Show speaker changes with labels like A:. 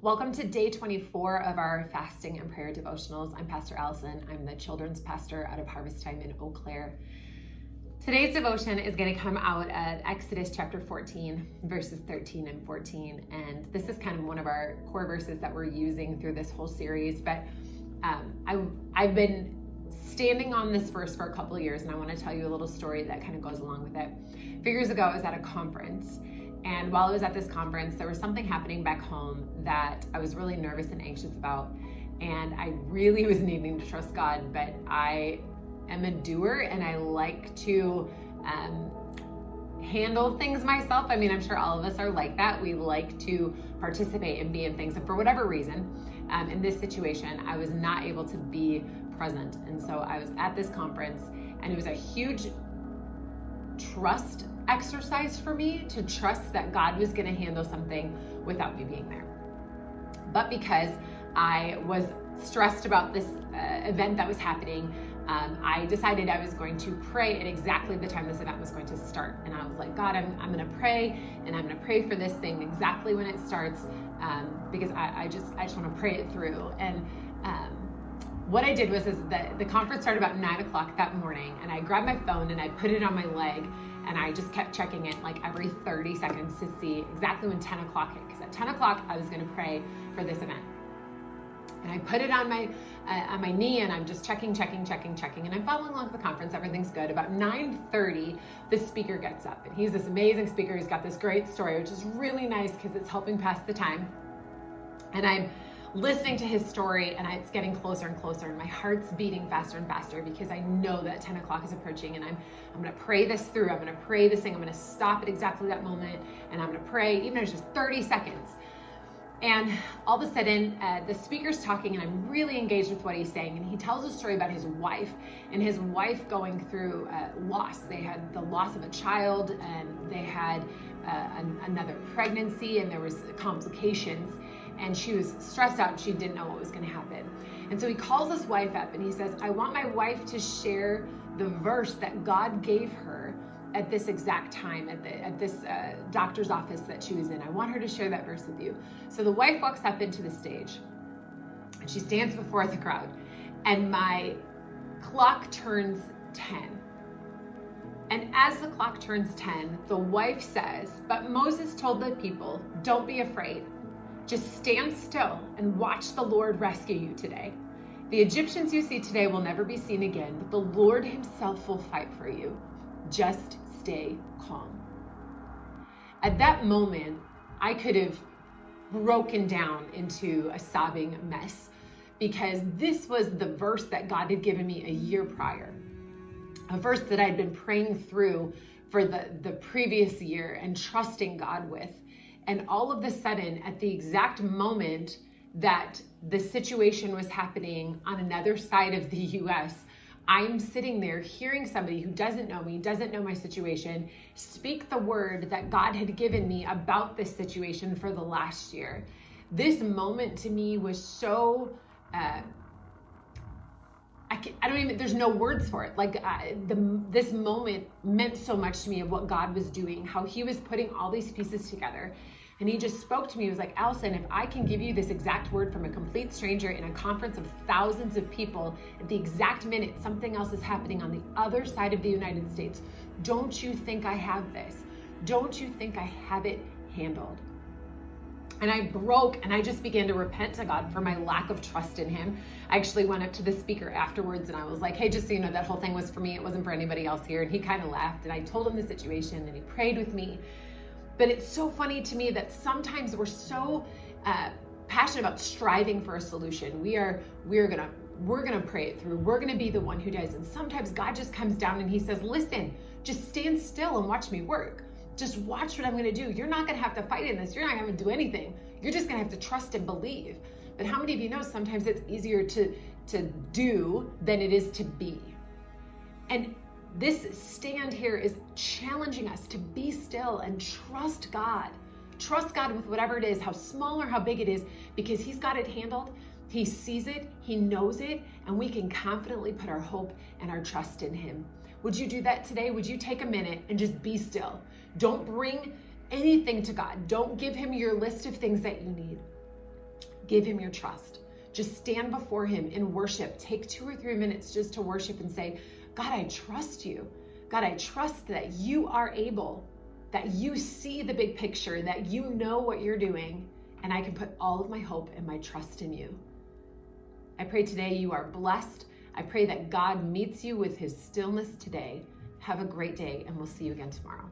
A: Welcome to day 24 of our fasting and prayer devotionals. I'm Pastor Alison. I'm the children's pastor out of Harvest Time in Eau Claire. Today's devotion is going to come out at Exodus chapter 14, verses 13 and 14. And this is kind of one of our core verses that we're using through this whole series. But I've been standing on this verse for a couple of years, and I want to tell you a little story that kind of goes along with it. A few years ago, I was at a conference. And while I was at this conference, there was something happening back home that I was really nervous and anxious about. And I really was needing to trust God, but I am a doer and I like to handle things myself. I mean, I'm sure all of us are like that. We like to participate and be in things. And for whatever reason, in this situation, I was not able to be present. And so I was at this conference, and it was a huge trust exercise for me to trust that God was going to handle something without me being there. But because I was stressed about this event that was happening, I decided I was going to pray at exactly the time this event was going to start. And I was like, God, I'm going to pray, and I'm going to pray for this thing exactly when it starts, because I just want to pray it through. And what I did was the conference started about 9 o'clock that morning, and I grabbed my phone and I put it on my leg, and I just kept checking it like every 30 seconds to see exactly when 10 o'clock hit, because at 10 o'clock I was going to pray for this event. And I put it on my knee, and I'm just checking, and I'm following along with the conference. Everything's good. About 9:30, the speaker gets up, and he's this amazing speaker. He's got this great story, which is really nice because it's helping pass the time. And I'm listening to his story, and it's getting closer and closer, and my heart's beating faster and faster because I know that 10 o'clock is approaching, and I'm going to pray this through. I'm going to pray this thing. I'm going to stop at exactly that moment, and I'm going to pray, even if it's just 30 seconds. And all of a sudden, the speaker's talking, and I'm really engaged with what he's saying. And he tells a story about his wife, and his wife going through loss. They had the loss of a child, and they had another pregnancy, and there was complications. And she was stressed out, and she didn't know what was going to happen. And so he calls his wife up, and he says, I want my wife to share the verse that God gave her at this exact time, at this doctor's office that she was in. I want her to share that verse with you. So the wife walks up into the stage, and she stands before the crowd, and my clock turns 10. And as the clock turns 10, the wife says, but Moses told the people, don't be afraid. Just stand still and watch the Lord rescue you today. The Egyptians you see today will never be seen again, but the Lord himself will fight for you. Just stay calm. At that moment, I could have broken down into a sobbing mess, because this was the verse that God had given me a year prior. A verse that I'd been praying through for the previous year and trusting God with. And all of a sudden, at the exact moment that the situation was happening on another side of the US, I'm sitting there hearing somebody who doesn't know me, doesn't know my situation, speak the word that God had given me about this situation for the last year. This moment to me was so, there's no words for it. This moment meant so much to me of what God was doing, how he was putting all these pieces together. And he just spoke to me. He was like, Alison, if I can give you this exact word from a complete stranger in a conference of thousands of people, at the exact minute something else is happening on the other side of the United States, don't you think I have this? Don't you think I have it handled? And I broke, and I just began to repent to God for my lack of trust in him. I actually went up to the speaker afterwards, and I was like, hey, just so you know, that whole thing was for me. It wasn't for anybody else here. And he kind of laughed, and I told him the situation, and he prayed with me. But it's so funny to me that sometimes we're so passionate about striving for a solution. We're gonna pray it through. We're gonna be the one who does. And sometimes God just comes down and he says, listen, just stand still and watch me work. Just watch what I'm gonna do. You're not gonna have to fight in this. You're not gonna have to do anything. You're just gonna have to trust and believe. But how many of you know sometimes it's easier to do than it is to be? And this stand here is challenging us to be still and trust God. Trust God with whatever it is, how small or how big it is, because he's got it handled. He sees it, he knows it, and we can confidently put our hope and our trust in him. Would you do that today? Would you take a minute and just be still? Don't bring anything to God. Don't give him your list of things that you need. Give him your trust. Just stand before him in worship. Take 2 or 3 minutes just to worship and say, God, I trust you. God, I trust that you are able, that you see the big picture, that you know what you're doing, and I can put all of my hope and my trust in you. I pray today you are blessed. I pray that God meets you with his stillness today. Have a great day, and we'll see you again tomorrow.